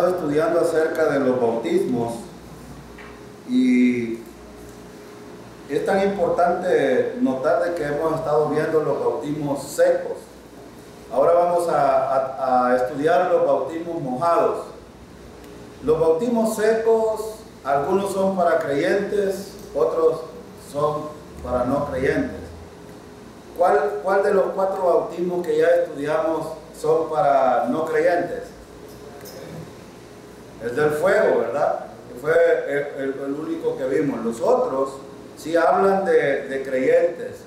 estado estudiando acerca de los bautismos y es tan importante notar de que hemos estado viendo los bautismos secos. Ahora vamos a estudiar los bautismos mojados. Los bautismos secos, algunos son para creyentes, otros son para no creyentes. ¿Cuál de los 4 bautismos que ya estudiamos son para no creyentes? El del fuego, ¿verdad? Fue el único que vimos. Los otros sí hablan de creyentes.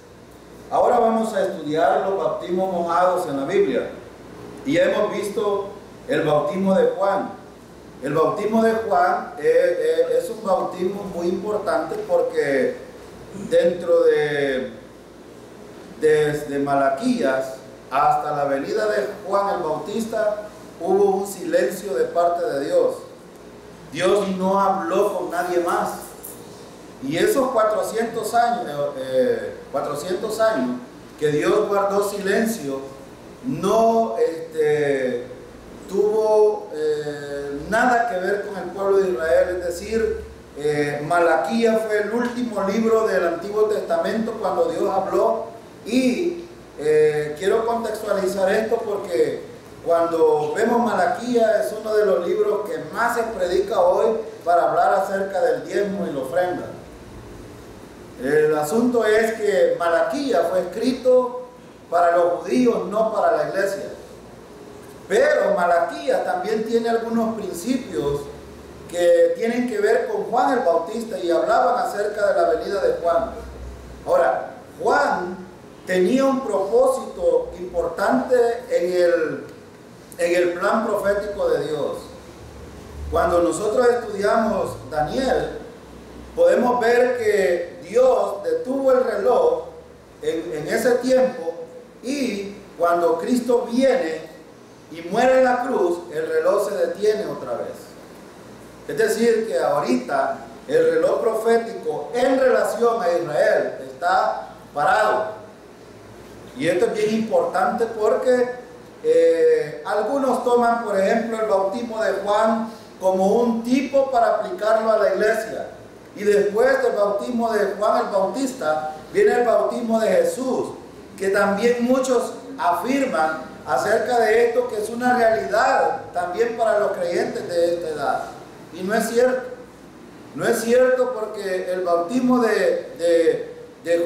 Ahora vamos a estudiar los bautismos mojados en la Biblia. Y ya hemos visto el bautismo de Juan. El bautismo de Juan es un bautismo muy importante porque dentro desde Malaquías hasta la venida de Juan el Bautista hubo un silencio de parte de Dios. Dios no habló con nadie más. Y esos 400 años que Dios guardó silencio, no tuvo nada que ver con el pueblo de Israel. Es decir, Malaquías fue el último libro del Antiguo Testamento cuando Dios habló. Y quiero contextualizar esto porque cuando vemos Malaquías es uno de los libros que más se predica hoy para hablar acerca del diezmo y la ofrenda. El asunto es que Malaquías fue escrito para los judíos, no para la iglesia. Pero Malaquías también tiene algunos principios que tienen que ver con Juan el Bautista y hablaban acerca de la venida de Juan. Ahora, Juan tenía un propósito importante en el plan profético de Dios. Cuando nosotros estudiamos Daniel, podemos ver que Dios detuvo el reloj en ese tiempo y cuando Cristo viene y muere en la cruz, el reloj se detiene otra vez. Es decir, que ahorita el reloj profético en relación a Israel está parado. Y esto es bien importante porque algunos toman, por ejemplo, el bautismo de Juan como un tipo para aplicarlo a la iglesia. Y después del bautismo de Juan el Bautista, viene el bautismo de Jesús, que también muchos afirman acerca de esto, que es una realidad también para los creyentes de esta edad. Y no es cierto. No es cierto porque el bautismo de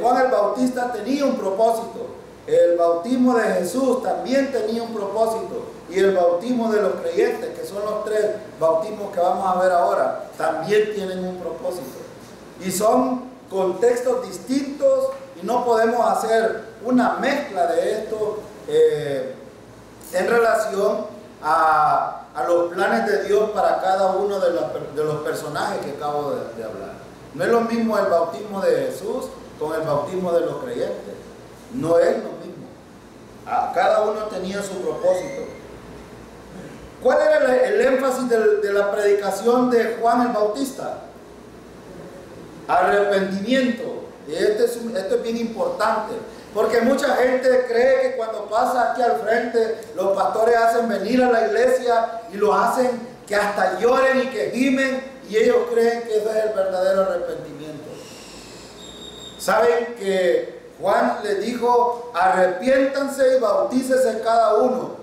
Juan el Bautista tenía un propósito. El bautismo de Jesús también tenía un propósito. Y el bautismo de los creyentes, que son los 3 bautismos que vamos a ver ahora, también tienen un propósito. Y son contextos distintos y no podemos hacer una mezcla de esto en relación a los planes de Dios para cada uno de los personajes que acabo de hablar. No es lo mismo el bautismo de Jesús con el bautismo de los creyentes. No es lo mismo. Cada uno tenía su propósito. ¿Cuál era el énfasis de la predicación de Juan el Bautista? Arrepentimiento. Y esto es bien importante, porque mucha gente cree que cuando pasa aquí al frente, los pastores hacen venir a la iglesia y los hacen que hasta lloren y que gimen, y ellos creen que ese es el verdadero arrepentimiento. ¿Saben que Juan les dijo, arrepiéntanse y bautícese cada uno?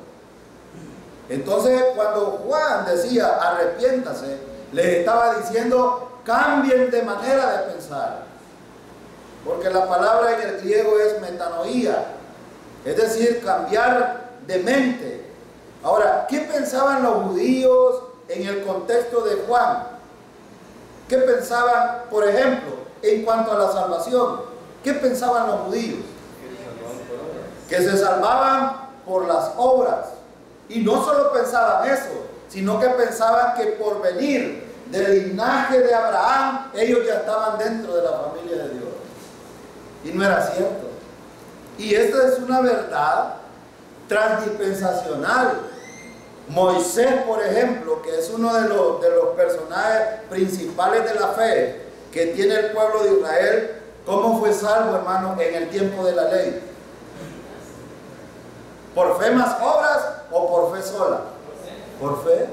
Entonces, cuando Juan decía, arrepiéntase, les estaba diciendo, cambien de manera de pensar. Porque la palabra en el griego es metanoía, es decir, cambiar de mente. Ahora, ¿qué pensaban los judíos en el contexto de Juan? ¿Qué pensaban, por ejemplo, en cuanto a la salvación? ¿Qué pensaban los judíos? Que se salvaban por las obras. Y no solo pensaban eso, sino que pensaban que por venir del linaje de Abraham, ellos ya estaban dentro de la familia de Dios. Y no era cierto. Y esta es una verdad transdispensacional. Moisés, por ejemplo, que es uno de los personajes principales de la fe que tiene el pueblo de Israel, ¿cómo fue salvo, hermano, en el tiempo de la ley? ¿Por fe más obras o por fe sola? Por fe.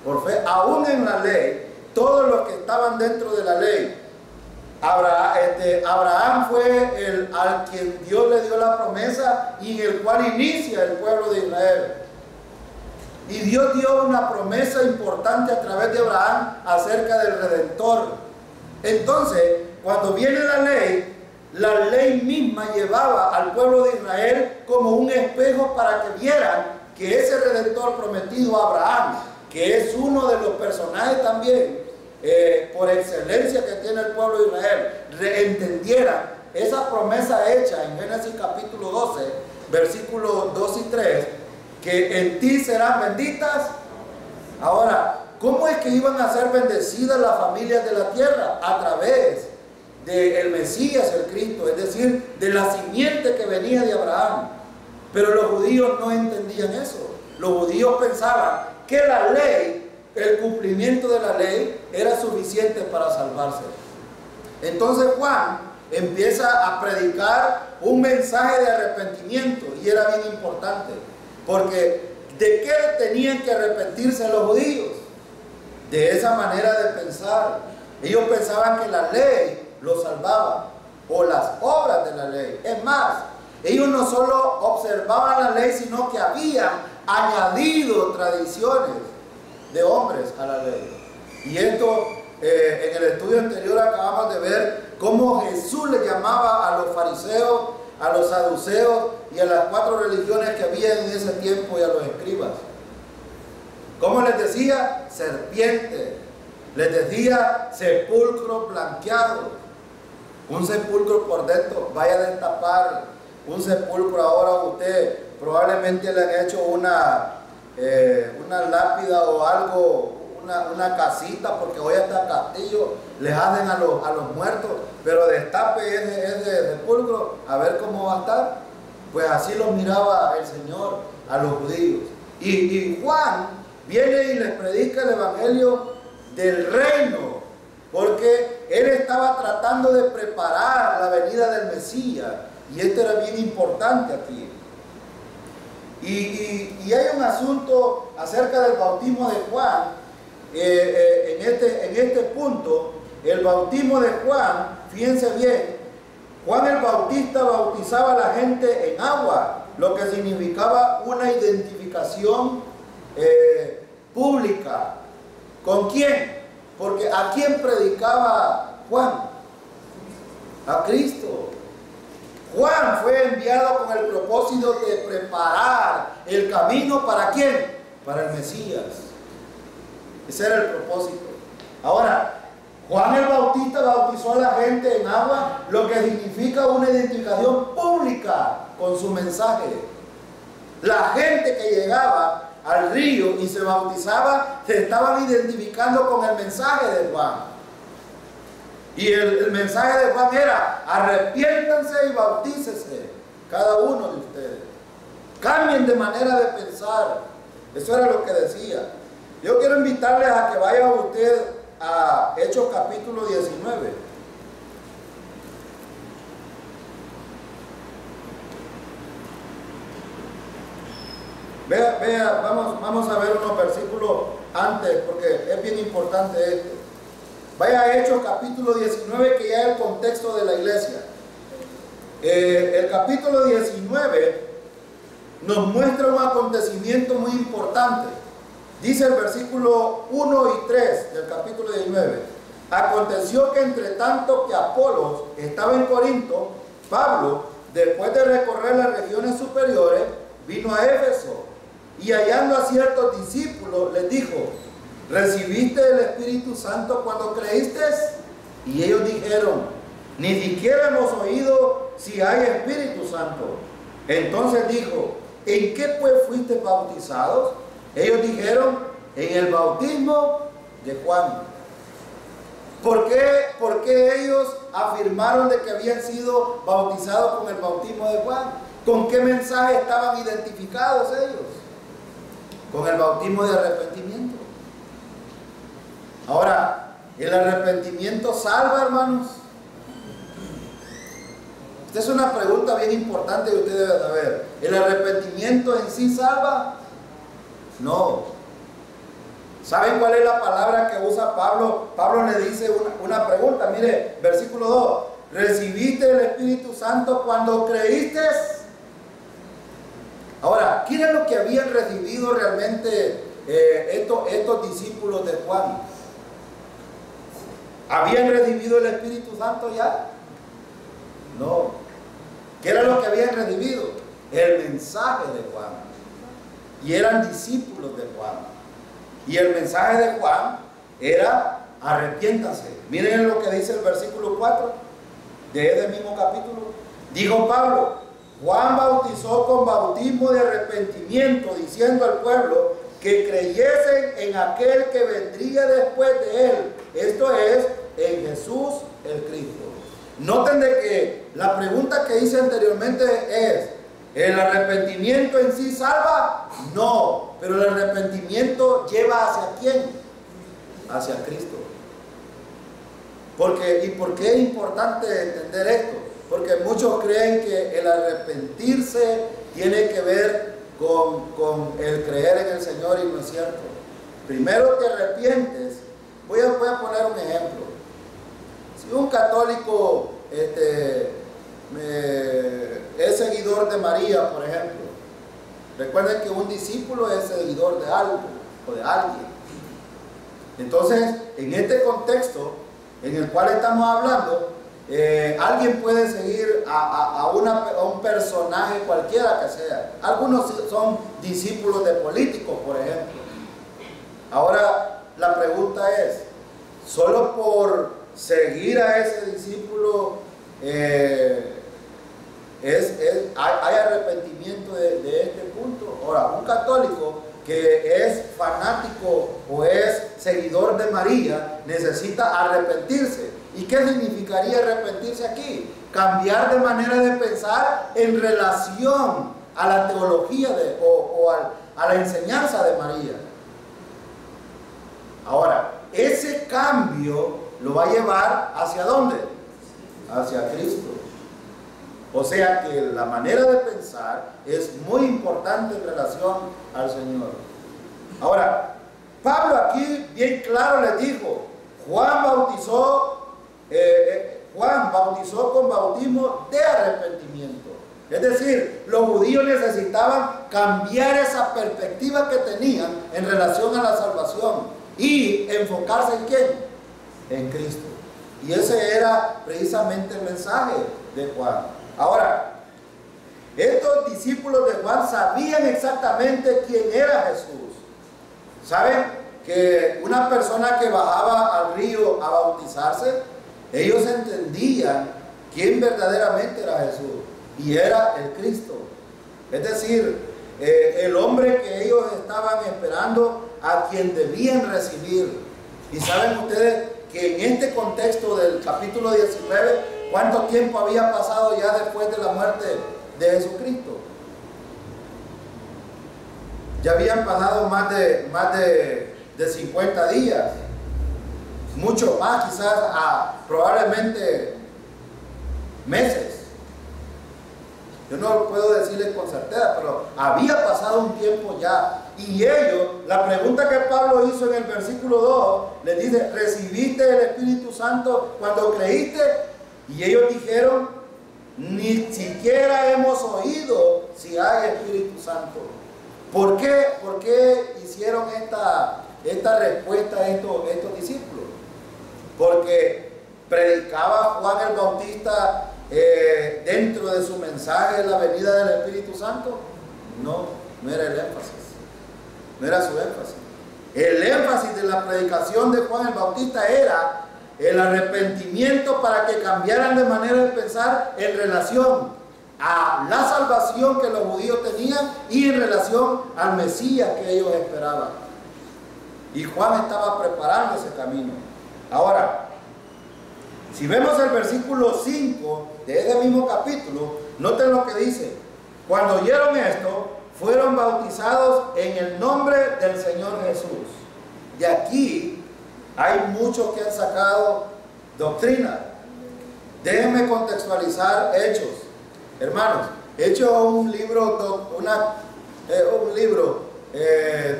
por fe, aún en la ley, todos los que estaban dentro de la ley. Abraham fue al quien Dios le dio la promesa y en el cual inicia el pueblo de Israel. Y Dios dio una promesa importante a través de Abraham acerca del Redentor. Entonces, cuando viene la ley misma llevaba al pueblo de Israel como un espejo para que vieran que ese Redentor prometido a Abraham, que es uno de los personajes también, por excelencia que tiene el pueblo de Israel, entendieran esa promesa hecha en Génesis capítulo 12, versículos 2 y 3, que en ti serán benditas. Ahora, ¿cómo es que iban a ser bendecidas las familias de la tierra? A través del Mesías, el Cristo, es decir, de la simiente que venía de Abraham. Pero los judíos no entendían eso. Los judíos pensaban que la ley, el cumplimiento de la ley, era suficiente para salvarse. Entonces Juan empieza a predicar un mensaje de arrepentimiento, y era bien importante, porque ¿de qué tenían que arrepentirse los judíos? De esa manera de pensar. Ellos pensaban que la ley los salvaba, o las obras de la ley. Es más, ellos no solo observaban la ley, sino que habían añadido tradiciones de hombres a la ley. Y esto, en el estudio anterior acabamos de ver cómo Jesús le llamaba a los fariseos, a los saduceos y a las 4 religiones que había en ese tiempo, y a los escribas. ¿Cómo les decía? Serpiente. Les decía sepulcro blanqueado. Un sepulcro por dentro, vaya a destapar un sepulcro ahora, usted probablemente le han hecho una lápida o algo, una casita, porque hoy hasta castillo les hacen a los muertos, pero destape ese sepulcro, a ver cómo va a estar. Pues así los miraba el Señor a los judíos. Y Juan viene y les predica el evangelio del reino, porque él estaba tratando de preparar la venida del Mesías, y esto era bien importante aquí. Y hay un asunto acerca del bautismo de Juan. En este punto, el bautismo de Juan, fíjense bien, Juan el Bautista bautizaba a la gente en agua, lo que significaba una identificación pública. ¿Con quién? Porque ¿a quién predicaba Juan? A Cristo. Juan fue enviado con el propósito de preparar el camino ¿para quién? Para el Mesías. Ese era el propósito. Ahora, Juan el Bautista bautizó a la gente en agua, lo que significa una identificación pública con su mensaje. La gente que llegaba al río y se bautizaba, se estaban identificando con el mensaje de Juan. Y el mensaje de Juan era: arrepiéntanse y bautícese cada uno de ustedes. Cambien de manera de pensar. Eso era lo que decía. Yo quiero invitarles a que vaya usted a Hechos capítulo 19. Vea, vamos a ver unos versículos antes, porque es bien importante esto. Vaya a Hechos capítulo 19, que ya es el contexto de la iglesia. El capítulo 19 nos muestra un acontecimiento muy importante. Dice el versículo 1 y 3 del capítulo 19. Aconteció que entre tanto que Apolos estaba en Corinto, Pablo, después de recorrer las regiones superiores, vino a Éfeso, y hallando a ciertos discípulos les dijo: ¿recibiste el Espíritu Santo cuando creíste? Y ellos dijeron: ni siquiera hemos oído si hay Espíritu Santo. Entonces dijo: ¿en qué pues fuiste bautizados? Ellos dijeron: en el bautismo de Juan. ¿Por qué ellos afirmaron de que habían sido bautizados con el bautismo de Juan? ¿Con qué mensaje estaban identificados ellos? Con el bautismo de arrepentimiento. Ahora, ¿el arrepentimiento salva, hermanos? Esta es una pregunta bien importante que usted debe saber. ¿El arrepentimiento en sí salva? No. ¿Saben cuál es la palabra que usa Pablo? Pablo le dice una pregunta, mire, versículo 2. ¿Recibiste el Espíritu Santo cuando creíste? Ahora, ¿qué era lo que habían recibido realmente estos discípulos de Juan? ¿Habían recibido el Espíritu Santo ya? No. ¿Qué era lo que habían recibido? El mensaje de Juan. Y eran discípulos de Juan. Y el mensaje de Juan era: arrepiéntanse. Miren lo que dice el versículo 4 de ese mismo capítulo. Dijo Pablo: Juan bautizó con bautismo de arrepentimiento, diciendo al pueblo que creyesen en aquel que vendría después de él, esto es, en Jesús el Cristo. Noten de que la pregunta que hice anteriormente es: ¿el arrepentimiento en sí salva? No, pero el arrepentimiento lleva ¿hacia quién? Hacia Cristo. ¿Y por qué es importante entender esto? Porque muchos creen que el arrepentirse tiene que ver con el creer en el Señor, y no es cierto. Primero te arrepientes. Voy a poner un ejemplo. Si un católico es seguidor de María, por ejemplo, recuerden que un discípulo es seguidor de algo o de alguien. Entonces, en este contexto en el cual estamos hablando, alguien puede seguir a un personaje cualquiera que sea. Algunos son discípulos de políticos, por ejemplo. Ahora, la pregunta es: ¿solo por seguir a ese discípulo hay arrepentimiento de este punto? Ahora, un católico que es fanático o es seguidor de María necesita arrepentirse. ¿Y qué significaría arrepentirse aquí? Cambiar de manera de pensar en relación a la teología a la enseñanza de María. Ahora, ese cambio lo va a llevar ¿hacia dónde? Hacia Cristo. O sea que la manera de pensar es muy importante en relación al Señor. Ahora, Pablo aquí bien claro les dijo: Juan bautizó con bautismo de arrepentimiento. Es decir, los judíos necesitaban cambiar esa perspectiva que tenían en relación a la salvación y enfocarse en ¿quién? En Cristo. Y ese era precisamente el mensaje de Juan. Ahora, estos discípulos de Juan sabían exactamente quién era Jesús. ¿Saben? Que una persona que bajaba al río a bautizarse, ellos entendían quién verdaderamente era Jesús, y era el Cristo. Es decir, el hombre que ellos estaban esperando, a quien debían recibir. Y saben ustedes que en este contexto del capítulo 19, ¿cuánto tiempo había pasado ya después de la muerte de Jesucristo? Ya habían pasado más de 50 días, mucho más, quizás probablemente meses. Yo no puedo decirles con certeza, pero había pasado un tiempo ya. Y ellos, la pregunta que Pablo hizo en el versículo 2, les dice: ¿recibiste el Espíritu Santo cuando creíste? Y ellos dijeron: ni siquiera hemos oído si hay Espíritu Santo. ¿Por qué hicieron esta respuesta a estos discípulos? Porque predicaba Juan el Bautista dentro de su mensaje la venida del Espíritu Santo. No era el énfasis, no era su énfasis. El énfasis de la predicación de Juan el Bautista era el arrepentimiento para que cambiaran de manera de pensar en relación a la salvación que los judíos tenían y en relación al Mesías que ellos esperaban. Y Juan estaba preparando ese camino. Ahora, si vemos el versículo 5 de ese mismo capítulo, noten lo que dice: cuando oyeron esto, fueron bautizados en el nombre del Señor Jesús. De aquí hay muchos que han sacado doctrina. Déjenme contextualizar Hechos. Hermanos, Hechos es un libro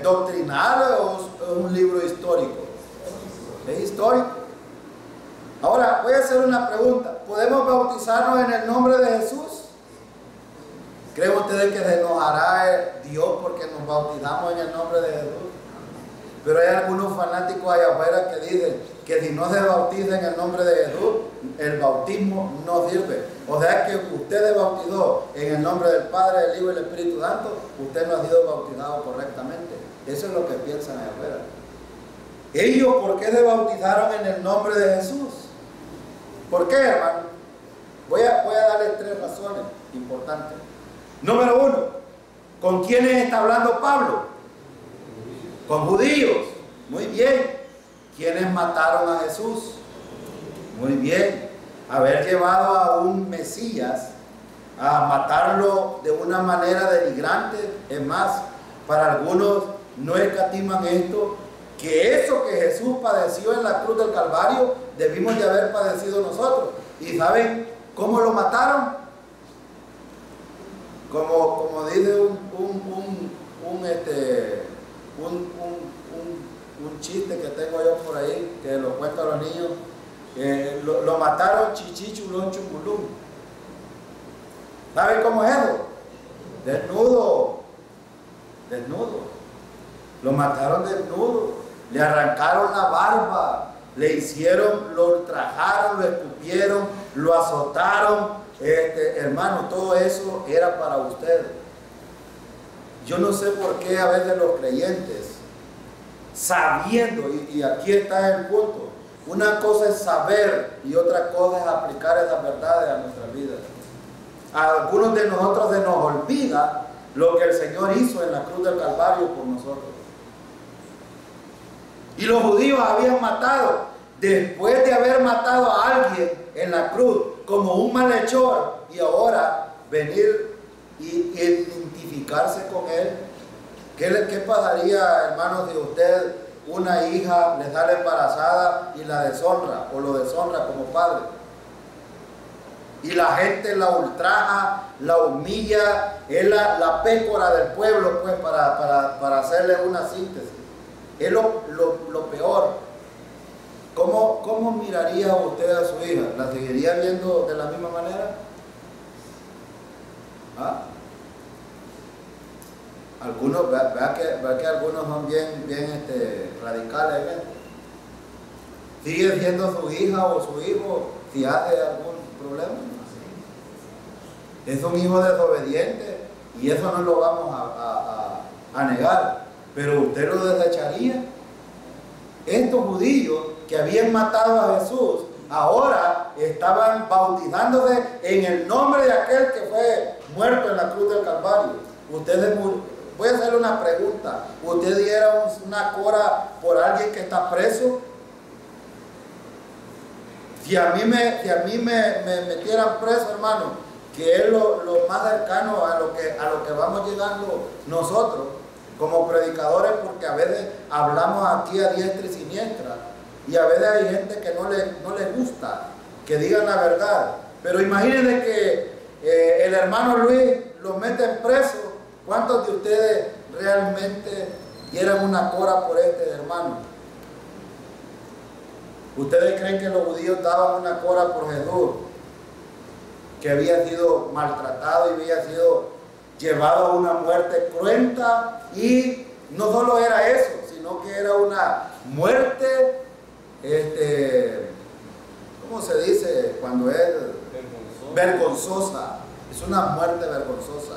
doctrinal o es un libro histórico? Es histórico. Ahora, voy a hacer una pregunta. ¿Podemos bautizarnos en el nombre de Jesús? ¿Creen ustedes que se enojará Dios porque nos bautizamos en el nombre de Jesús? Pero hay algunos fanáticos allá afuera que dicen que si no se bautiza en el nombre de Jesús, el bautismo no sirve. O sea que usted se bautizó en el nombre del Padre, del Hijo y del Espíritu Santo, usted no ha sido bautizado correctamente. Eso es lo que piensan allá afuera. Ellos, ¿por qué se bautizaron en el nombre de Jesús? ¿Por qué, hermano? Voy a darles 3 razones importantes. Número 1, ¿con quiénes está hablando Pablo? Con judíos. Muy bien. ¿Quiénes mataron a Jesús? Muy bien. Haber llevado a un Mesías a matarlo de una manera denigrante. Es más, para algunos no escatiman esto, que eso que Jesús padeció en la cruz del Calvario, debimos de haber padecido nosotros. ¿Y saben cómo lo mataron? Como dice un chiste que tengo yo por ahí, que lo cuento a los niños, lo mataron chichichulón chumulum. ¿Saben cómo es eso? Desnudo. Lo mataron desnudo, le arrancaron la barba, lo ultrajaron, lo escupieron, lo azotaron. Hermano, todo eso era para usted. Yo no sé por qué a veces los creyentes, sabiendo, y aquí está el punto, una cosa es saber y otra cosa es aplicar esas verdades a nuestras vidas. A algunos de nosotros se nos olvida lo que el Señor hizo en la cruz del Calvario por nosotros. Y los judíos habían matado, después de haber matado a alguien en la cruz como un malhechor, y ahora venir y identificarse con él. ¿Qué pasaría, hermanos, si usted, una hija, le sale embarazada y la deshonra o lo deshonra como padre? Y la gente la ultraja, la humilla, es la pécora del pueblo, pues, para hacerle una síntesis. Es lo peor. ¿Cómo miraría usted a su hija? ¿La seguiría viendo de la misma manera? ¿Ah? Algunos, vea que algunos son bien radicales en esto. ¿Sigue siendo su hija o su hijo si hace algún problema? Es un hijo desobediente y eso no lo vamos a negar. Pero usted lo desecharía. Estos judíos que habían matado a Jesús ahora estaban bautizándose en el nombre de aquel que fue muerto en la cruz del Calvario. Voy a hacerle una pregunta. ¿Usted diera una cora por alguien que está preso? Si a mí me metieran preso, hermano, que es lo más cercano a lo que vamos llegando nosotros como predicadores, porque a veces hablamos aquí a diestra y siniestra, y a veces hay gente que no les gusta que digan la verdad. Pero imagínense que el hermano Luis lo meten preso. ¿Cuántos de ustedes realmente dieran una cora por este hermano? ¿Ustedes creen que los judíos daban una cora por Jesús, que había sido maltratado y había sido llevado a una muerte cruenta? Y no solo era eso, sino que era una muerte, ¿cómo se dice cuando es? Vergonzosa. Es una muerte vergonzosa.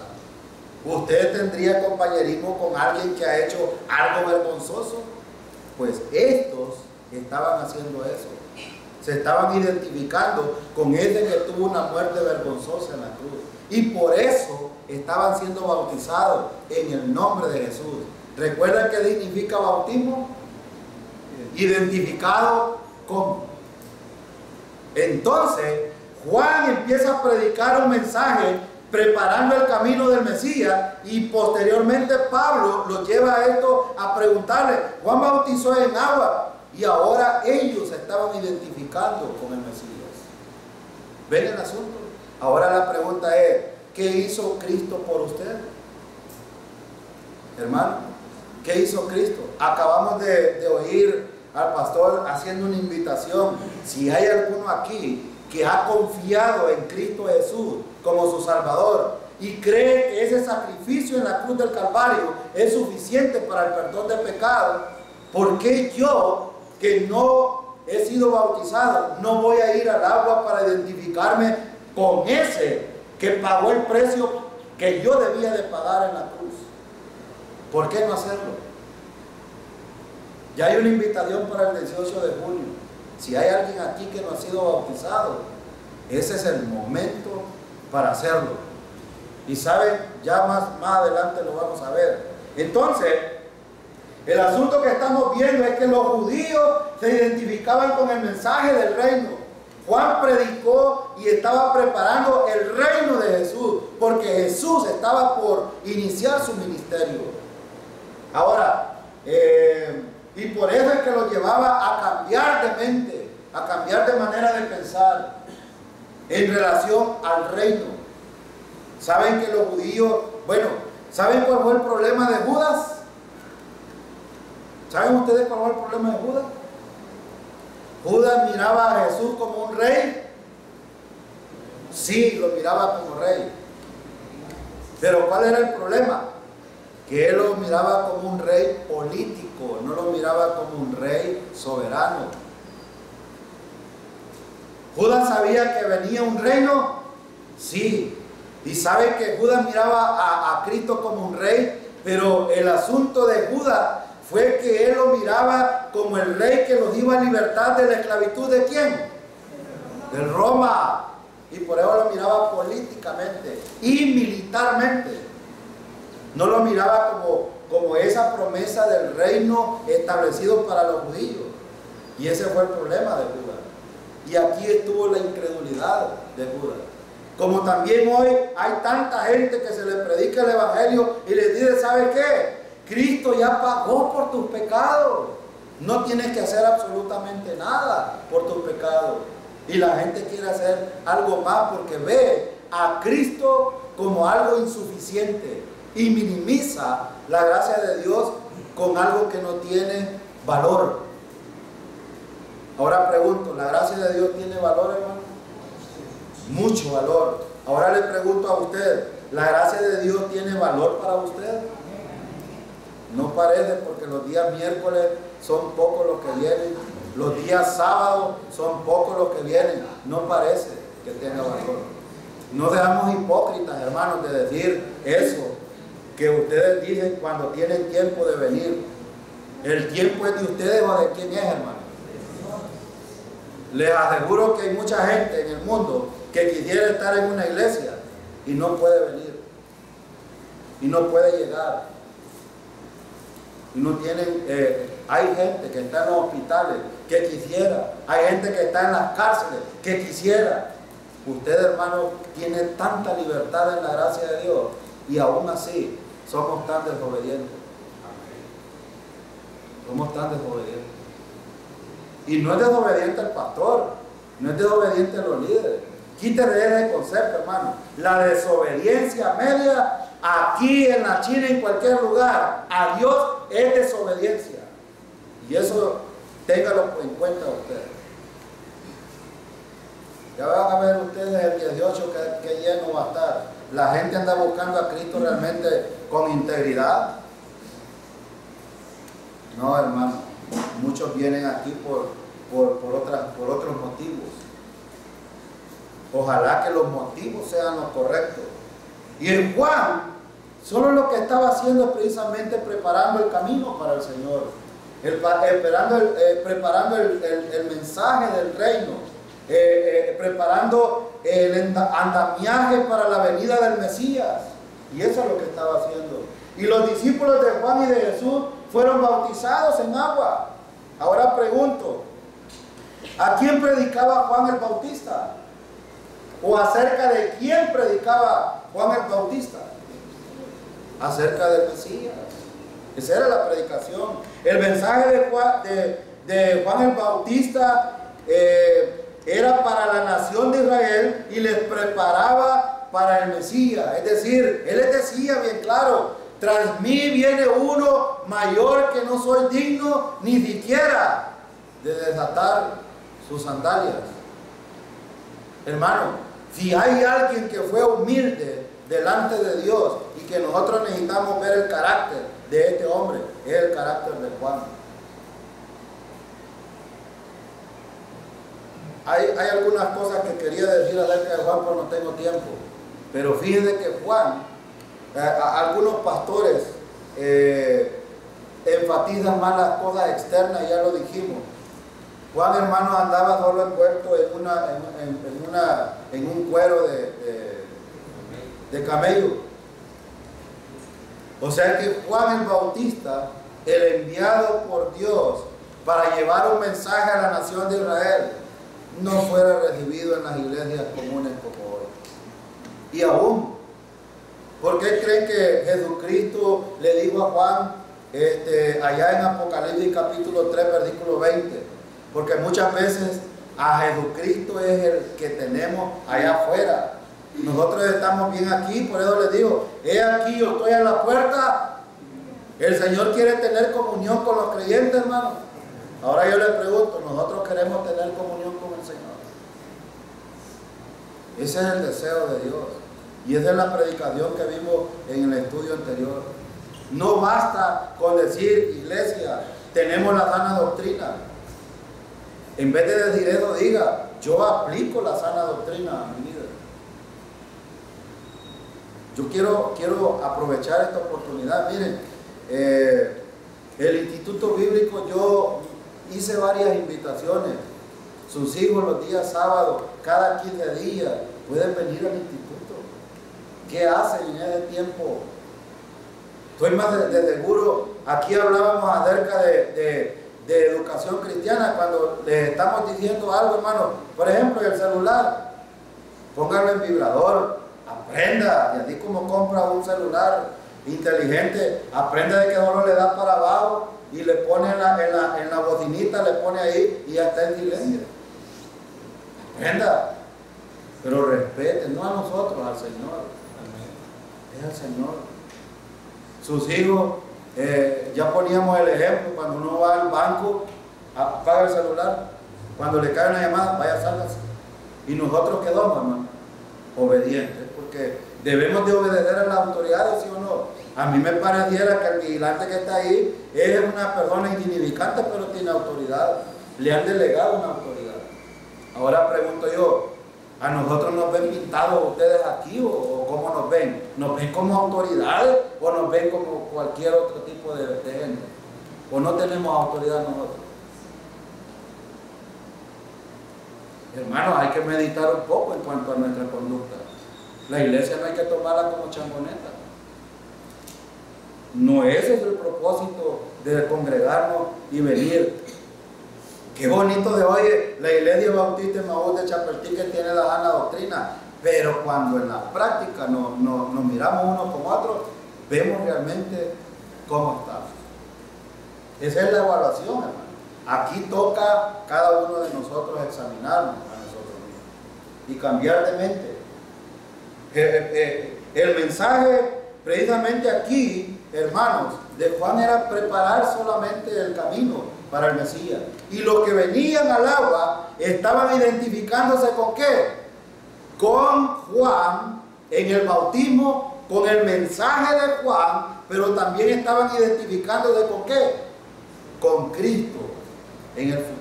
¿Usted tendría compañerismo con alguien que ha hecho algo vergonzoso? Pues estos estaban haciendo eso. Se estaban identificando con ese que tuvo una muerte vergonzosa en la cruz. Y por eso estaban siendo bautizados en el nombre de Jesús. ¿Recuerdan qué significa bautismo? Identificado con. Entonces, Juan empieza a predicar un mensaje preparando el camino del Mesías, y posteriormente Pablo lo lleva a esto a preguntarle. Juan bautizó en agua y ahora ellos se estaban identificando con el Mesías. ¿Ven el asunto? Ahora la pregunta es, ¿qué hizo Cristo por usted? Hermano, ¿Qué hizo Cristo? Acabamos de oír al pastor haciendo una invitación. Si hay alguno aquí que ha confiado en Cristo Jesús como su Salvador y cree que ese sacrificio en la cruz del Calvario es suficiente para el perdón de pecados, ¿por qué yo, que no he sido bautizado, no voy a ir al agua para identificarme con ese que pagó el precio que yo debía de pagar en la cruz? ¿Por qué no hacerlo? Ya hay una invitación para el 18 de junio. Si hay alguien aquí que no ha sido bautizado, ese es el momento para hacerlo. Y saben, ya más adelante lo vamos a ver. Entonces, el asunto que estamos viendo es que los judíos se identificaban con el mensaje del reino. Juan predicó y estaba preparando el reino de Jesús, porque Jesús estaba por iniciar su ministerio. Ahora, y por eso es que lo llevaba a cambiar de mente, a cambiar de manera de pensar en relación al reino. ¿Saben que los judíos, bueno, ¿saben cuál fue el problema de Judas? ¿Saben ustedes cuál fue el problema de Judas? Judas miraba a Jesús como un rey. Sí, lo miraba como rey. Pero ¿cuál era el problema? Que él lo miraba como un rey político, no lo miraba como un rey soberano. ¿Judas sabía que venía un reino? Sí. Y sabe que Judas miraba a Cristo como un rey, pero el asunto de Judas fue que él lo miraba como el rey que los iba a libertar de la esclavitud. ¿De quién? De Roma. Y por eso lo miraba políticamente y militarmente. No lo miraba como esa promesa del reino establecido para los judíos. Y ese fue el problema de Judas. Y aquí estuvo la incredulidad de Judas. Como también hoy hay tanta gente que se les predica el evangelio y les dice, ¿sabe qué? Cristo ya pagó por tus pecados. No tienes que hacer absolutamente nada por tus pecados. Y la gente quiere hacer algo más porque ve a Cristo como algo insuficiente y minimiza la gracia de Dios con algo que no tiene valor. Ahora pregunto, ¿la gracia de Dios tiene valor, hermano? Mucho valor. Ahora le pregunto a usted, ¿la gracia de Dios tiene valor para usted? No parece, porque los días miércoles son pocos los que vienen, los días sábados son pocos los que vienen. No parece que tenga valor. No seamos hipócritas, hermanos, de decir eso que ustedes dicen cuando tienen tiempo de venir. ¿El tiempo es de ustedes o de quién es, hermano? Les aseguro que hay mucha gente en el mundo que quisiera estar en una iglesia y no puede venir, y no puede llegar, y no tienen, hay gente que está en los hospitales que quisiera, hay gente que está en las cárceles que quisiera. Usted, hermano, tiene tanta libertad en la gracia de Dios y aún así somos tan desobedientes. Somos tan desobedientes. Y no es desobediente el pastor, no es desobediente los líderes. Quítale ese concepto, hermano. La desobediencia media, aquí en la China, en cualquier lugar, a Dios es desobediencia. Y eso téngalo en cuenta ustedes. Ya van a ver ustedes el 18 que lleno va a estar. La gente anda buscando a Cristo realmente con integridad. No, hermano. Muchos vienen aquí por otros motivos. Ojalá que los motivos sean los correctos. Y el Juan solo lo que estaba haciendo es precisamente preparando el camino para el Señor, preparando el mensaje del reino, preparando el andamiaje para la venida del Mesías. Y eso es lo que estaba haciendo. Y los discípulos de Juan y de Jesús fueron bautizados en agua. Ahora pregunto, ¿a quién predicaba Juan el Bautista? ¿O acerca de quién predicaba Juan el Bautista? Acerca del Mesías. Esa era la predicación. El mensaje de Juan el Bautista era para la nación de Israel y les preparaba para el Mesías. Es decir, él les decía bien claro, tras mí viene uno mayor que no soy digno ni siquiera de desatar sus sandalias. Hermano, si hay alguien que fue humilde delante de Dios y que nosotros necesitamos ver el carácter de este hombre, es el carácter de Juan. Hay algunas cosas que quería decir acerca de Juan, pero no tengo tiempo. Pero fíjense que Juan, algunos pastores enfatizan más las cosas externas, ya lo dijimos. Juan, hermano, andaba solo envuelto en un cuero de camello. O sea que Juan el Bautista, el enviado por Dios para llevar un mensaje a la nación de Israel, no fuera recibido en las iglesias comunes como hoy. Y aún, ¿por qué creen que Jesucristo le dijo a Juan allá en Apocalipsis capítulo 3 versículo 20? Porque muchas veces a Jesucristo es el que tenemos allá afuera. Nosotros estamos bien aquí, por eso les digo, he aquí, yo estoy a la puerta. El Señor quiere tener comunión con los creyentes, hermano. Ahora yo les pregunto, nosotros queremos tener comunión con el Señor. Ese es el deseo de Dios. Y esa es la predicación que vimos en el estudio anterior. No basta con decir, iglesia, tenemos la sana doctrina. En vez de decir eso, diga, yo aplico la sana doctrina a mi vida. Yo quiero aprovechar esta oportunidad. Miren, el Instituto Bíblico, yo hice varias invitaciones. Sus hijos los días sábados, cada 15 días, pueden venir al instituto. ¿Qué hacen en ese tiempo? Estoy más de seguro. Aquí hablábamos acerca de educación cristiana, cuando les estamos diciendo algo, hermano. Por ejemplo, el celular, póngalo en vibrador, aprenda. Y así como compra un celular inteligente, aprenda de que solo le da para abajo y le pone en la bocinita, le pone ahí y ya está en silencio. Aprenda, pero respete, no a nosotros, al Señor. Es al Señor. Sus hijos, ya poníamos el ejemplo, cuando uno va al banco, apaga el celular, cuando le cae una llamada, vaya, sálgase. Y nosotros quedamos, hermano, obedientes, porque debemos de obedecer a las autoridades, ¿sí o no? A mí me pareciera que el vigilante que está ahí es una persona insignificante, pero tiene autoridad. Le han delegado una autoridad. Ahora pregunto yo, ¿a nosotros nos ven pintados ustedes aquí o cómo nos ven? ¿Nos ven como autoridades o nos ven como cualquier otro tipo de gente? ¿O no tenemos autoridad nosotros? Hermanos, hay que meditar un poco en cuanto a nuestra conducta. La iglesia no hay que tomarla como changoneta. No ese es el propósito de congregarnos y venir. Qué bonito de hoy la Iglesia Bautista Emaús de Chapeltí, que tiene la sana doctrina, pero cuando en la práctica nos miramos uno con otro, vemos realmente cómo estamos. Esa es la evaluación, hermano. Aquí toca cada uno de nosotros examinarnos a nosotros mismos y cambiar de mente. El mensaje precisamente aquí, hermanos, de Juan era preparar solamente el camino para el Mesías. Y los que venían al agua estaban identificándose ¿con qué? Con Juan en el bautismo, con el mensaje de Juan, pero también estaban identificándose ¿con qué? Con Cristo,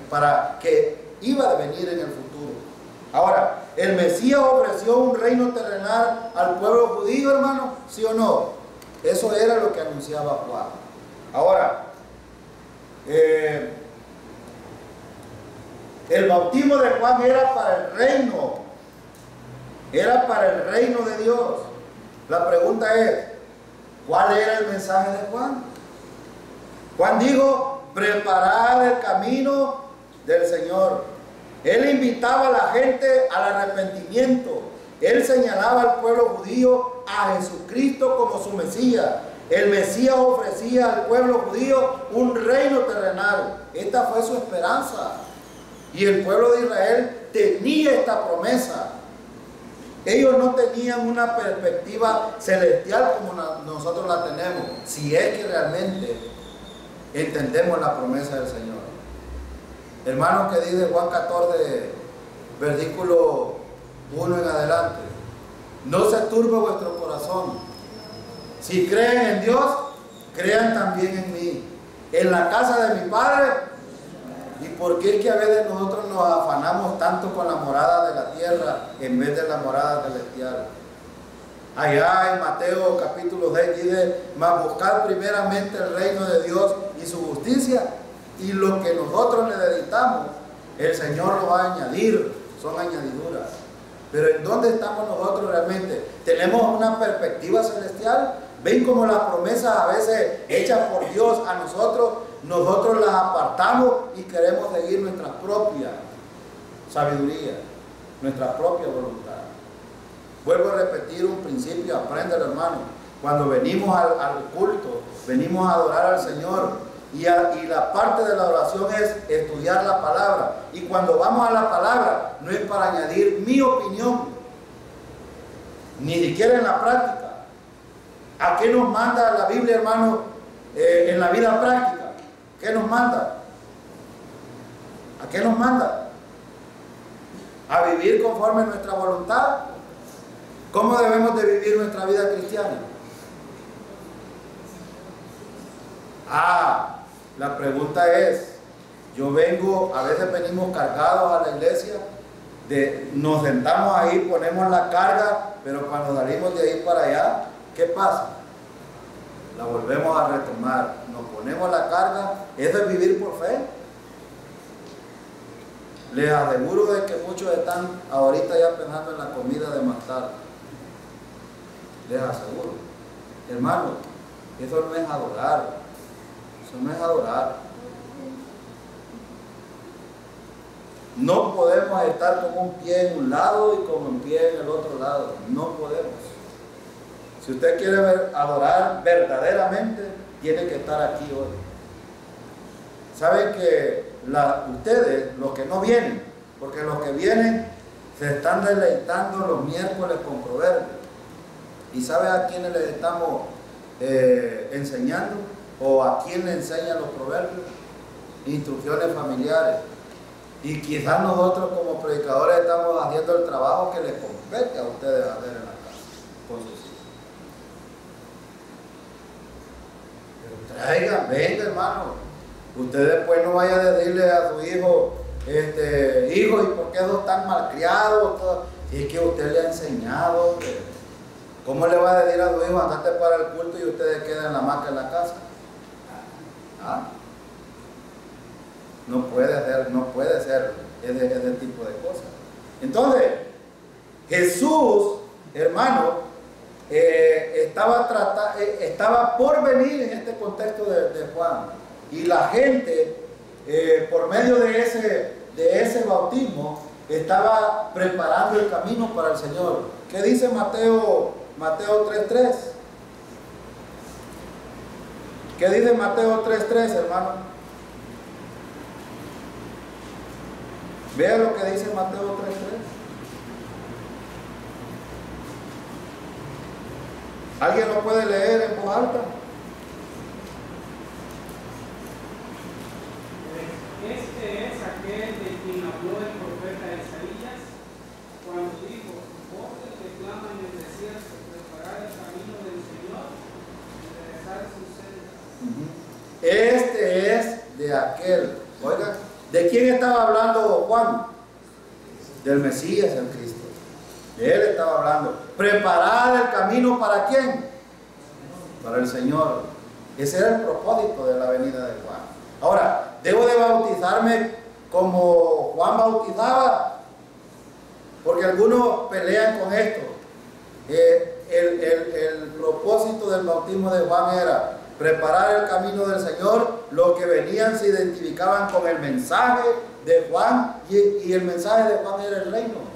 para que iba a venir en el futuro. Ahora, ¿el Mesías ofreció un reino terrenal al pueblo judío, hermano? ¿Sí o no? Eso era lo que anunciaba Juan. Ahora, el bautismo de Juan era para el reino, era para el reino de Dios. La pregunta es, ¿cuál era el mensaje de Juan? Juan dijo, preparad el camino del Señor. Él invitaba a la gente al arrepentimiento. Él señalaba al pueblo judío a Jesucristo como su Mesías. El Mesías ofrecía al pueblo judío un reino terrenal. Esta fue su esperanza. Y el pueblo de Israel tenía esta promesa. Ellos no tenían una perspectiva celestial como nosotros la tenemos, si es que realmente entendemos la promesa del Señor. Hermanos, que dice Juan 14, versículo 1 en adelante: no se turbe vuestro corazón. Si creen en Dios, crean también en mí. En la casa de mi Padre. ¿Y por qué es que a veces nosotros nos afanamos tanto con la morada de la tierra en vez de la morada celestial? Allá en Mateo capítulo 6 dice: mas buscad primeramente el reino de Dios y su justicia, y lo que nosotros necesitamos, el Señor lo va a añadir, son añadiduras. Pero ¿en dónde estamos nosotros realmente? ¿Tenemos una perspectiva celestial? ¿Ven cómo las promesas a veces hechas por Dios a nosotros las apartamos y queremos seguir nuestra propia sabiduría, nuestra propia voluntad? Vuelvo a repetir un principio, apréndelo, hermano. Cuando venimos al culto, venimos a adorar al Señor, y la parte de la oración es estudiar la palabra. Y cuando vamos a la palabra, no es para añadir mi opinión, ni siquiera en la práctica. ¿A qué nos manda la Biblia, hermano, en la vida práctica? ¿Qué nos manda? ¿A qué nos manda? ¿A vivir conforme a nuestra voluntad? ¿Cómo debemos de vivir nuestra vida cristiana? La pregunta es, a veces venimos cargados a la iglesia, nos sentamos ahí, ponemos la carga, pero cuando salimos de ahí para allá, ¿qué pasa? La volvemos a retomar, nos ponemos la carga. ¿Eso es vivir por fe? Les aseguro de que muchos están ahorita ya pensando en la comida de más tarde. Les aseguro. Hermano, eso no es adorar. Eso no es adorar. No podemos estar con un pie en un lado y con un pie en el otro lado. No podemos. Si usted quiere adorar verdaderamente, tiene que estar aquí hoy. Saben que ustedes, los que no vienen, porque los que vienen se están deleitando los miércoles con proverbios. ¿Y sabe a quiénes les estamos enseñando? ¿O a quién le enseñan los proverbios? Instrucciones familiares. Y quizás nosotros como predicadores estamos haciendo el trabajo que les compete a ustedes hacer en la casa con sus hijos. Pero traigan, venga, hermano. Usted después no vaya a decirle a su hijo, hijo, ¿y por qué son tan malcriados? Si es que usted le ha enseñado. ¿Cómo le va a decir a su hijo, andate para el culto y ustedes quedan en la hamaca en la casa? No puede ser ese tipo de cosas. Entonces, Jesús, hermano, estaba por venir en este contexto de Juan. Y la gente, por medio de ese bautismo, estaba preparando el camino para el Señor. ¿Qué dice Mateo 3:3? ¿Qué dice Mateo 3:3, hermano? Vea lo que dice Mateo 3:3. ¿Alguien lo puede leer en voz alta? Este es aquel de quien habló el profeta Isaías cuando dijo: voces que claman en el desierto, preparar el camino del Señor, enderezar sus sendas. Este es de aquel. Oiga, ¿de quién estaba hablando Juan? Del Mesías, el Cristo. De él estaba hablando. Preparar el camino, ¿para quién? Para el Señor. Ese era el propósito de la venida de Juan. Ahora, ¿debo de bautizarme como Juan bautizaba? Porque algunos pelean con esto. El propósito del bautismo de Juan era preparar el camino del Señor. Los que venían se identificaban con el mensaje de Juan, y el mensaje de Juan era el reino,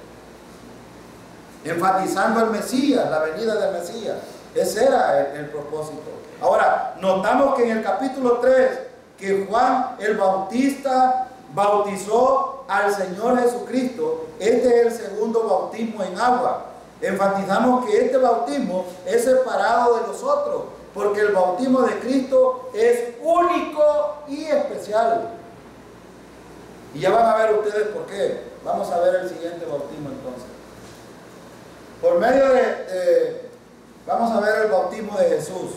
enfatizando el Mesías, la venida del Mesías. Ese era el propósito. Ahora, notamos que en el capítulo 3, que Juan el Bautista bautizó al Señor Jesucristo. Este es el segundo bautismo en agua. enfatizamos que este bautismo es separado de los otros, porque el bautismo de Cristo es único y especial. Y ya van a ver ustedes por qué. Vamos a ver el siguiente bautismo entonces. Por medio vamos a ver el bautismo de Jesús.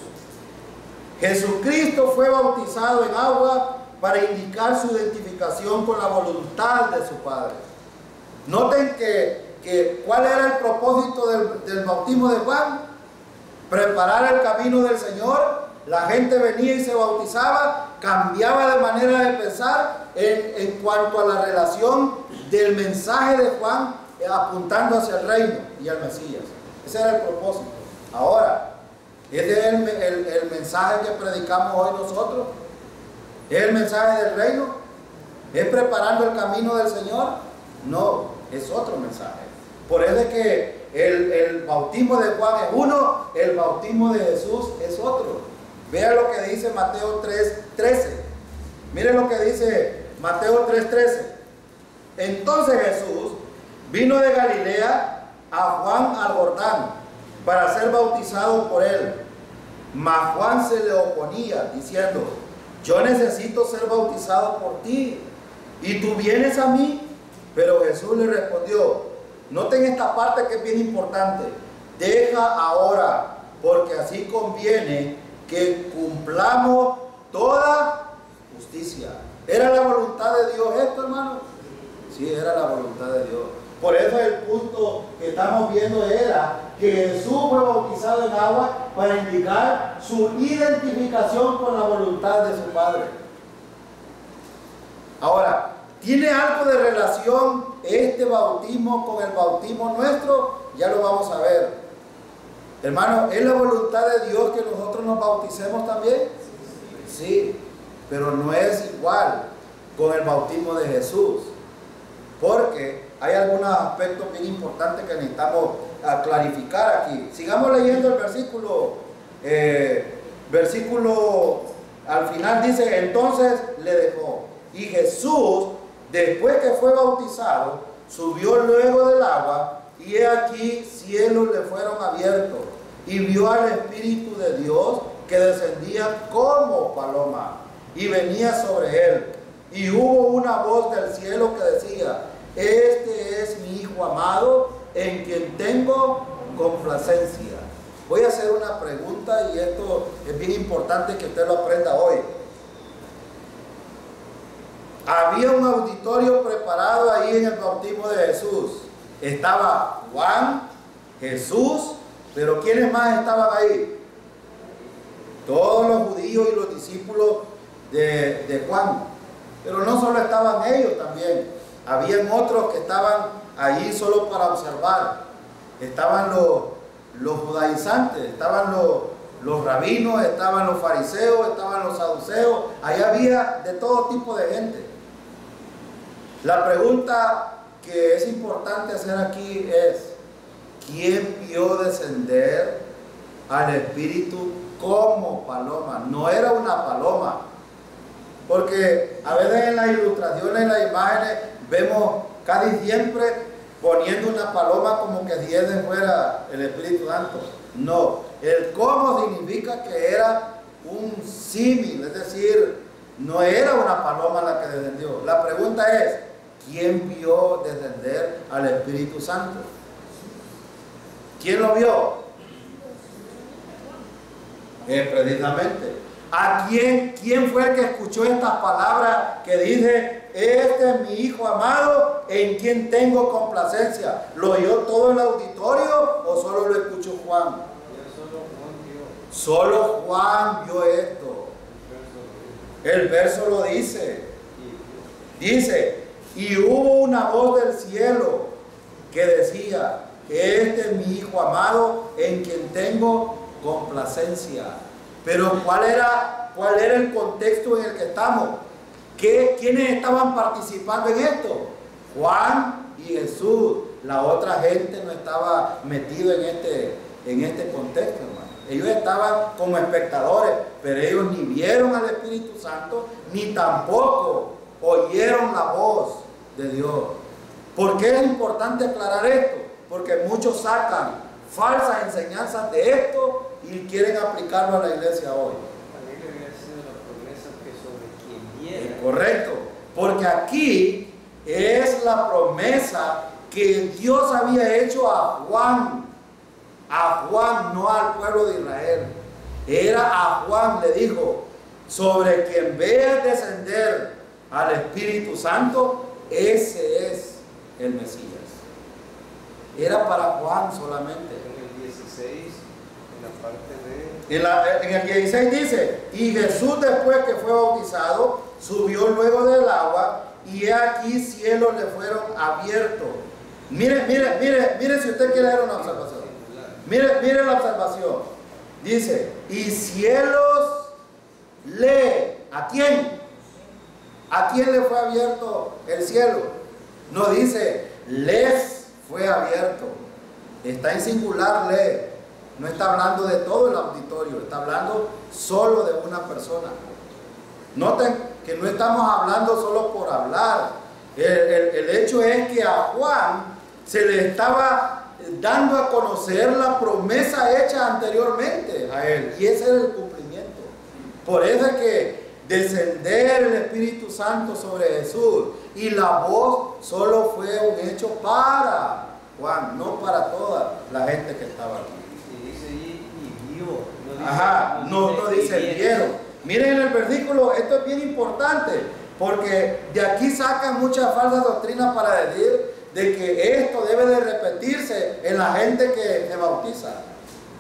Jesucristo fue bautizado en agua para indicar su identificación con la voluntad de su Padre. Noten que ¿cuál era el propósito del bautismo de Juan? Preparar el camino del Señor. La gente venía y se bautizaba, cambiaba de manera de pensar en cuanto a la relación del mensaje de Juan, apuntando hacia el reino y al Mesías. Ese era el propósito. Ahora, ¿ese es el mensaje que predicamos hoy nosotros? ¿Es el mensaje del reino? ¿Es preparando el camino del Señor? No, es otro mensaje. Por eso es que el bautismo de Juan es uno, el bautismo de Jesús es otro. Vean lo que dice Mateo 3:13. Miren lo que dice Mateo 3:13. Entonces Jesús vino de Galilea a Juan al Jordán para ser bautizado por él. Mas Juan se le oponía, diciendo: yo necesito ser bautizado por ti, y tú vienes a mí. Pero Jesús le respondió, noten esta parte que es bien importante: deja ahora, porque así conviene que cumplamos toda justicia. ¿Era la voluntad de Dios esto, hermano? Sí, era la voluntad de Dios. Por eso el punto que estamos viendo era que Jesús fue bautizado en agua para indicar su identificación con la voluntad de su Padre. Ahora, ¿tiene algo de relación este bautismo con el bautismo nuestro? Ya lo vamos a ver. Hermano, ¿es la voluntad de Dios que nosotros nos bauticemos también? Sí, pero no es igual con el bautismo de Jesús, porque hay algunos aspectos bien importantes que necesitamos clarificar aquí. Sigamos leyendo el versículo al final dice: entonces le dejó. Y Jesús, después que fue bautizado, subió luego del agua, y he aquí cielos le fueron abiertos, y vio al Espíritu de Dios que descendía como paloma y venía sobre él. Y hubo una voz del cielo que decía: este es mi Hijo amado, en quien tengo complacencia. Voy a hacer una pregunta, y esto es bien importante que usted lo aprenda hoy. Había un auditorio preparado ahí en el bautismo de Jesús. Estaba Juan, Jesús, pero ¿quiénes más estaban ahí? Todos los judíos y los discípulos de Juan. Pero no solo estaban ellos también. Habían otros que estaban ahí solo para observar. Estaban los judaizantes, estaban los rabinos, estaban los fariseos, estaban los saduceos. Ahí había de todo tipo de gente. La pregunta que es importante hacer aquí es: ¿quién vio descender al Espíritu como paloma? No era una paloma, porque a veces en las ilustraciones, en las imágenes, vemos casi siempre poniendo una paloma como que si ese fuera el Espíritu Santo. No, el cómo significa que era un símil, es decir, no era una paloma la que descendió. La pregunta es: ¿quién vio descender al Espíritu Santo? ¿Quién lo vio? Precisamente. ¿A quién fue el que escuchó estas palabras que dice: este es mi Hijo amado, en quien tengo complacencia? ¿Lo oyó todo el auditorio o solo lo escuchó Juan? Solo Juan vio esto. El verso lo dice. Dice: y hubo una voz del cielo que decía: este es mi Hijo amado, en quien tengo complacencia. Pero ¿cuál era el contexto en el que estamos? ¿Quiénes estaban participando en esto? Juan y Jesús. La otra gente no estaba metida en este contexto, hermano. Ellos estaban como espectadores, pero ellos ni vieron al Espíritu Santo, ni tampoco oyeron la voz de Dios. ¿Por qué es importante aclarar esto? porque muchos sacan falsas enseñanzas de esto y quieren aplicarlo a la iglesia hoy. Correcto, porque aquí es la promesa que Dios había hecho a Juan, no al pueblo de Israel. Era a Juan, le dijo, sobre quien veas descender al Espíritu Santo, ese es el Mesías. Era para Juan solamente. En el 16, en la parte de... En el 16 dice, y Jesús después que fue bautizado, subió luego del agua, y he aquí cielos le fueron abiertos. Mire si usted quiere ver una observación. Mire la observación. Dice, y cielos ¿a quién? ¿A quién le fue abierto el cielo? No dice, les fue abierto. Está en singular, no está hablando de todo el auditorio, está hablando solo de una persona. Noten que no estamos hablando solo por hablar. El hecho es que a Juan se le estaba dando a conocer la promesa hecha anteriormente a él, y ese era el cumplimiento. Por eso es que descender el Espíritu Santo sobre Jesús y la voz solo fue un hecho para Juan, no para toda la gente que estaba aquí. Y dice y vio, no dice vieron. Miren el versículo, esto es bien importante, porque de aquí sacan muchas falsas doctrinas para decir de que esto debe de repetirse en la gente que se bautiza.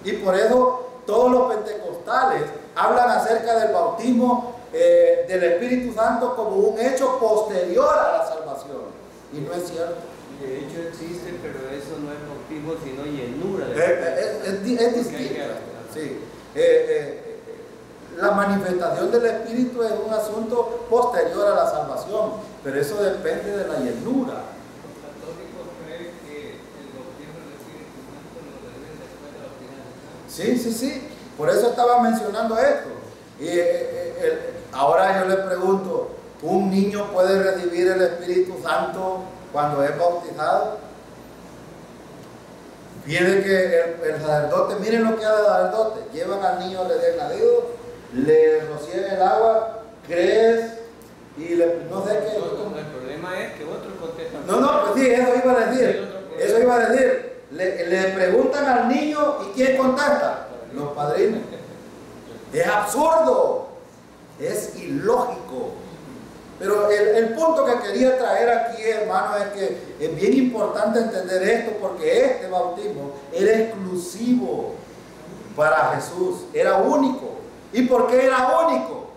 Y por eso todos los pentecostales hablan acerca del bautismo del Espíritu Santo como un hecho posterior a la salvación. Y no es cierto. De hecho existe, pero eso no es bautismo, sino llenura. Es distinto. Sí. La manifestación del Espíritu es un asunto posterior a la salvación, pero eso depende de la llenura. Los católicos creen que el bautismo del Espíritu Santo lo deben después de bautizar. Sí. Por eso estaba mencionando esto. Y ahora yo le pregunto, ¿un niño puede recibir el Espíritu Santo cuando es bautizado? Viene que el sacerdote, miren lo que hace el sacerdote, llevan al niño recién nacido, le rocían el agua, crees y no sé qué. El problema es que otros contestan. Pues sí, eso iba a decir. Le preguntan al niño y ¿quién contesta? Los padrinos. Es absurdo, es ilógico. Pero el punto que quería traer aquí, hermano, es que es bien importante entender esto, porque este bautismo era exclusivo para Jesús, era único. ¿Y por qué era único?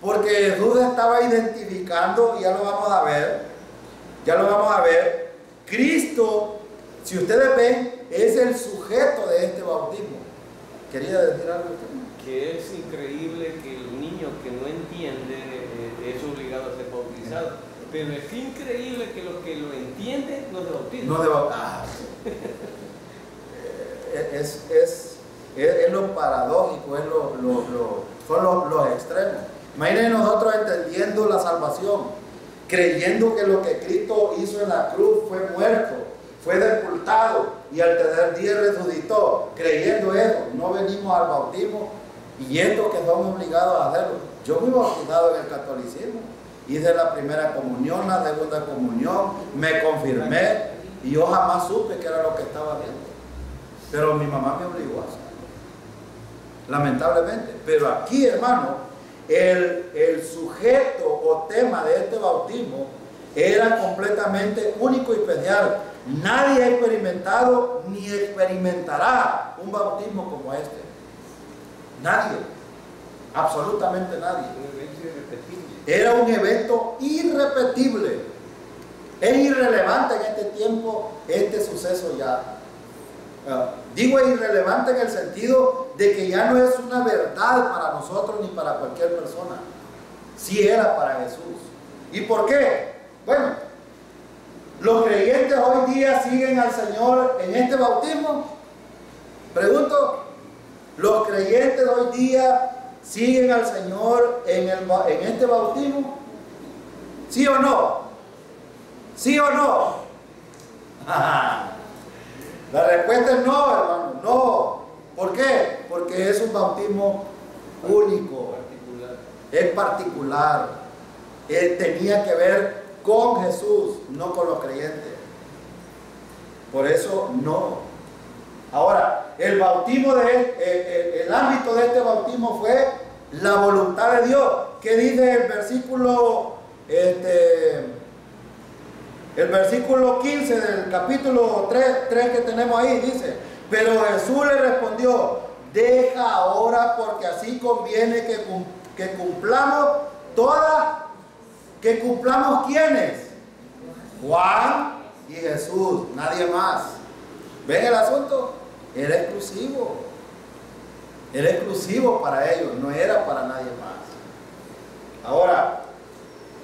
Porque Jesús estaba identificando, y ya lo vamos a ver, Cristo, si ustedes ven, es el sujeto de este bautismo. ¿Quería decir algo? Que es increíble que el niño que no entiende es obligado a ser bautizado, pero es increíble que los que lo entienden no se bautizan. Es lo paradójico, son los extremos. Imaginen nosotros entendiendo la salvación, creyendo que lo que Cristo hizo en la cruz fue muerto, fue sepultado y al tercer día resucitó. Creyendo eso, no venimos al bautismo y estos que somos obligados a hacerlo. Yo fui bautizado en el catolicismo, hice la primera comunión, la segunda comunión, me confirmé y yo jamás supe qué era lo que estaba haciendo. Pero mi mamá me obligó a hacerlo, lamentablemente. Pero aquí, hermano, el sujeto o tema de este bautismo era completamente único y especial. Nadie ha experimentado ni experimentará un bautismo como este. Nadie, absolutamente nadie. Era un evento irrepetible. Es irrelevante en este tiempo este suceso ya. Digo irrelevante en el sentido de que ya no es una verdad para nosotros ni para cualquier persona. Sí era para Jesús. ¿Y por qué? Bueno, ¿los creyentes hoy día siguen al Señor en este bautismo? Pregunto, ¿los creyentes hoy día siguen al Señor en este bautismo? ¿Sí o no? ¿Sí o no? La respuesta es no, hermano, no. ¿Por qué? Porque es un bautismo único, es particular. Tenía que ver con Jesús, no con los creyentes. Por eso no. Ahora, el bautismo el ámbito de este bautismo fue la voluntad de Dios. ¿Qué dice el versículo 15 del capítulo 3 que tenemos ahí? Dice: pero Jesús le respondió: deja ahora, porque así conviene que cumplamos todas. ¿Que cumplamos quiénes? Juan y Jesús, nadie más. ¿Ven el asunto? Era exclusivo. Era exclusivo para ellos, no era para nadie más. Ahora,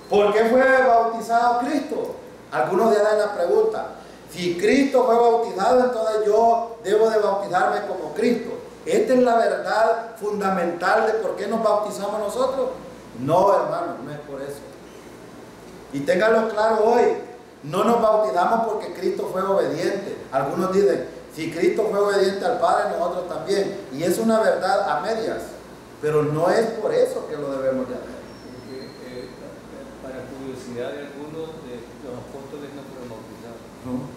¿por qué fue bautizado Cristo? Algunos de dan la pregunta: si Cristo fue bautizado, entonces yo debo de bautizarme como Cristo. ¿Esta es la verdad fundamental de por qué nos bautizamos nosotros? No, hermano, no es por eso. Y ténganlo claro hoy, no nos bautizamos porque Cristo fue obediente. Algunos dicen: si Cristo fue obediente al Padre, nosotros también. Y es una verdad a medias, pero no es por eso que lo debemos de hacer. Para curiosidad de algunos de los apóstoles no fueron bautizados. No.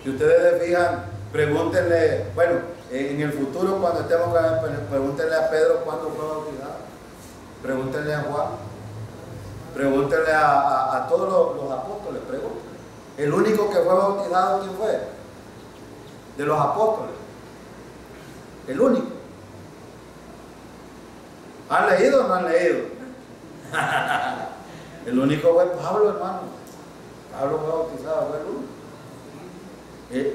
Si ustedes se fijan, pregúntenle, bueno, en el futuro cuando estemos acá, pregúntenle a Pedro cuándo fue bautizado. Pregúntenle a Juan. Pregúntenle a todos los apóstoles, pregúntenle. El único que fue bautizado, ¿quién fue? De los apóstoles. El único. ¿Han leído o no han leído? El único fue Pablo, hermano. Pablo fue bautizado, fue el único.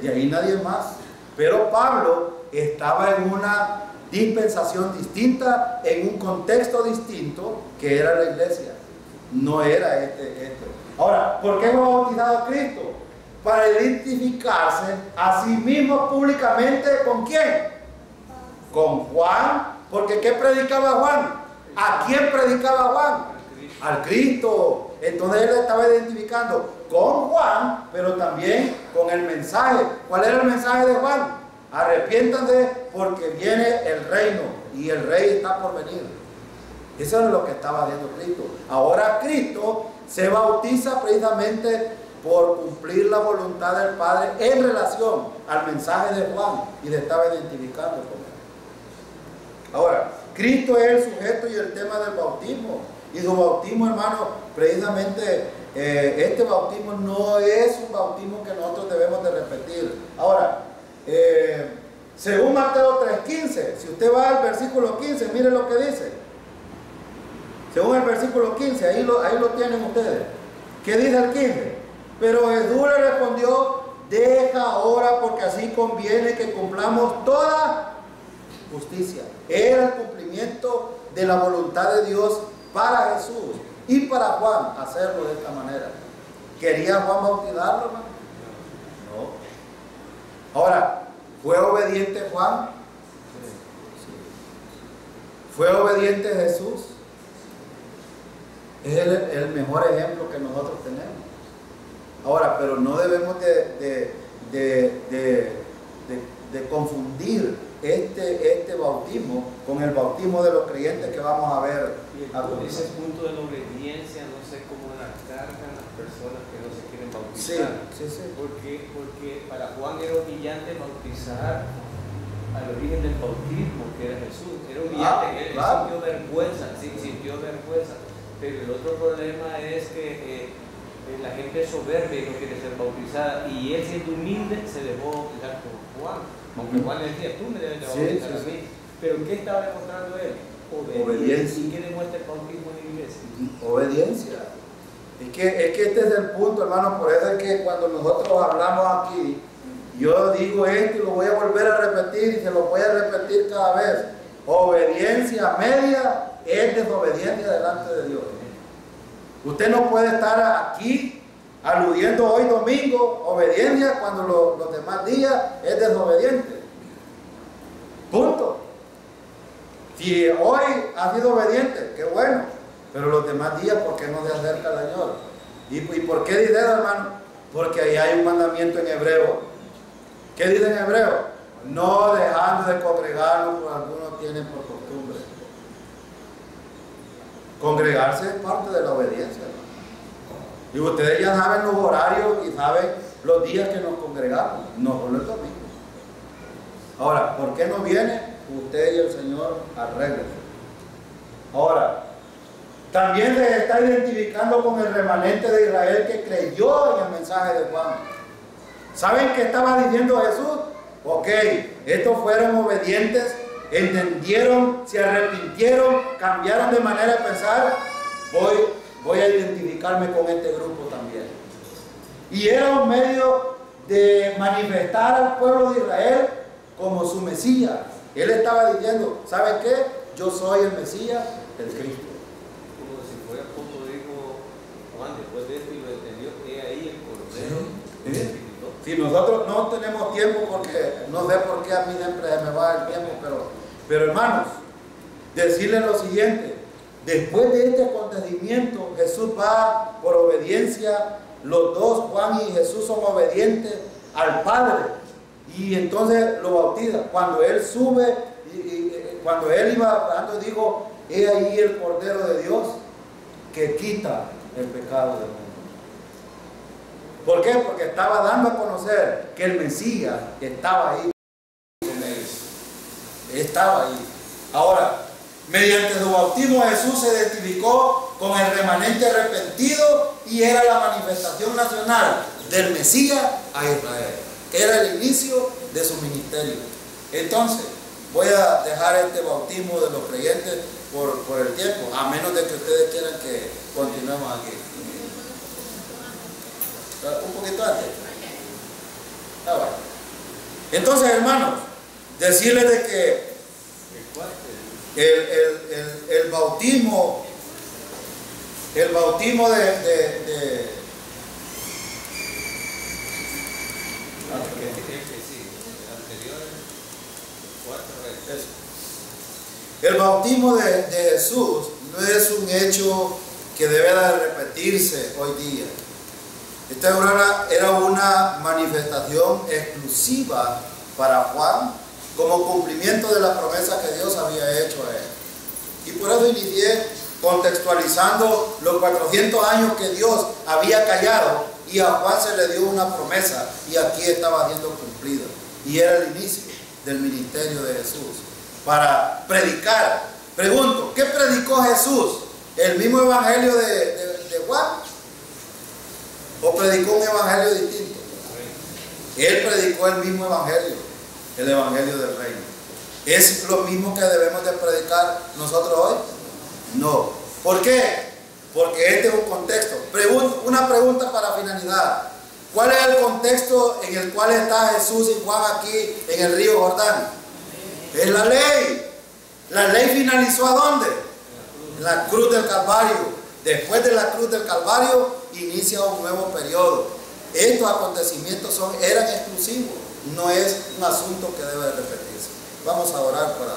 De ahí nadie más. Pero Pablo estaba en una dispensación distinta, en un contexto distinto, que era la iglesia. No era este. Ahora, ¿por qué fue bautizado Cristo? Para identificarse a sí mismo públicamente. ¿Con quién? Con Juan. Porque ¿qué predicaba Juan? ¿A quién predicaba Juan? Al Cristo. Entonces él estaba identificando con Juan, pero también con el mensaje. ¿Cuál era el mensaje de Juan? Arrepiéntanse porque viene el reino y el rey está por venir. Eso es lo que estaba haciendo Cristo. Ahora Cristo se bautiza precisamente por cumplir la voluntad del Padre en relación al mensaje de Juan, y le estaba identificando con él. Ahora, Cristo es el sujeto y el tema del bautismo. Y su bautismo, hermano, precisamente este bautismo no es un bautismo que nosotros debemos de repetir. Ahora, según Mateo 3:15, si usted va al versículo 15, mire lo que dice. Según el versículo 15, ahí lo tienen ustedes. ¿Qué dice el 15? Pero Jesús le respondió: deja ahora, porque así conviene que cumplamos toda justicia. Era el cumplimiento de la voluntad de Dios para Jesús y para Juan hacerlo de esta manera. ¿Quería Juan bautizarlo, hermano? No. Ahora, ¿fue obediente Juan? Sí. ¿Fue obediente Jesús? Es el mejor ejemplo que nosotros tenemos. Ahora, pero no debemos de confundir este bautismo con el bautismo de los creyentes que vamos a ver. Y ese punto de la obediencia, no sé cómo la cargan las personas que no se quieren bautizar. Sí. Porque para Juan era humillante bautizar al origen del bautismo, que era Jesús. Era humillante, claro. sintió vergüenza. Pero el otro problema es que la gente es soberbia y no quiere ser bautizada, y él, siendo humilde, se dejó bautizar por Juan. Aunque Juan le decía: tú me debes de bautizar a mí. Pero ¿qué estaba demostrando él? Obediencia. ¿Y qué demuestra el bautismo en la iglesia? Obediencia. Es que este es el punto, hermano. Por eso es que cuando nosotros hablamos aquí, yo digo esto y lo voy a volver a repetir, y se lo voy a repetir cada vez. Obediencia media es desobediencia delante de Dios. Usted no puede estar aquí aludiendo hoy domingo obediencia cuando los demás días es desobediente. Punto. Si hoy ha sido obediente, qué bueno, pero los demás días, ¿por qué no se acerca al Señor? ¿Y por qué dice eso, hermano? Porque ahí hay un mandamiento en hebreo: ¿Qué dice en Hebreo? No dejando de congregarnos, como algunos tienen por costumbre. Congregarse es parte de la obediencia, ¿no? Y ustedes ya saben los horarios y saben los días que nos congregamos, no solo el domingo. Ahora, ¿por qué no viene? Usted y el Señor arréglense. Ahora, también se está identificando con el remanente de Israel que creyó en el mensaje de Juan. ¿Saben qué estaba diciendo Jesús? Ok, estos fueron obedientes, entendieron, se arrepintieron, cambiaron de manera de pensar. Voy a identificarme con este grupo también. Y era un medio de manifestar al pueblo de Israel como su Mesías. Él estaba diciendo, ¿sabe qué? Yo soy el Mesías, el Cristo. Como si fuera poco, dijo Juan, después de esto y lo entendió, he ahí el Cordero. ¿Sí? Si nosotros no tenemos tiempo, porque no sé por qué a mí siempre se me va el tiempo, pero hermanos, decirles lo siguiente: después de este acontecimiento, Jesús va por obediencia. Los dos, Juan y Jesús, son obedientes al Padre, y entonces lo bautiza. Cuando él sube, cuando él iba hablando, dijo: he ahí el Cordero de Dios que quita el pecado del mundo. ¿Por qué? Porque estaba dando a conocer que el Mesías estaba ahí con ellos. Estaba ahí. Ahora, mediante su bautismo, Jesús se identificó con el remanente arrepentido y era la manifestación nacional del Mesías a Israel. Era el inicio de su ministerio. Entonces, voy a dejar este bautismo de los creyentes por el tiempo, a menos de que ustedes quieran que continuemos aquí. Un poquito antes. Bueno. Entonces, hermanos, decirles de que el bautismo de el bautismo de Jesús no es un hecho que debe de repetirse hoy día. Esta era una manifestación exclusiva para Juan como cumplimiento de la promesa que Dios había hecho a él. Y por eso inicié contextualizando los 400 años que Dios había callado, y a Juan se le dio una promesa y aquí estaba siendo cumplida. Y era el inicio del ministerio de Jesús para predicar. Pregunto, ¿qué predicó Jesús? ¿El mismo evangelio de Juan? ¿O predicó un evangelio distinto? Él predicó el mismo evangelio, el evangelio del reino. ¿Es lo mismo que debemos de predicar nosotros hoy? No. ¿Por qué? Porque este es un contexto. Una pregunta para finalidad. ¿Cuál es el contexto en el cual está Jesús y Juan aquí en el río Jordán? Es la ley. ¿La ley finalizó a dónde? En la cruz del Calvario. Después de la cruz del Calvario inicia un nuevo periodo. Estos acontecimientos eran exclusivos, no es un asunto que debe repetirse. Vamos a orar para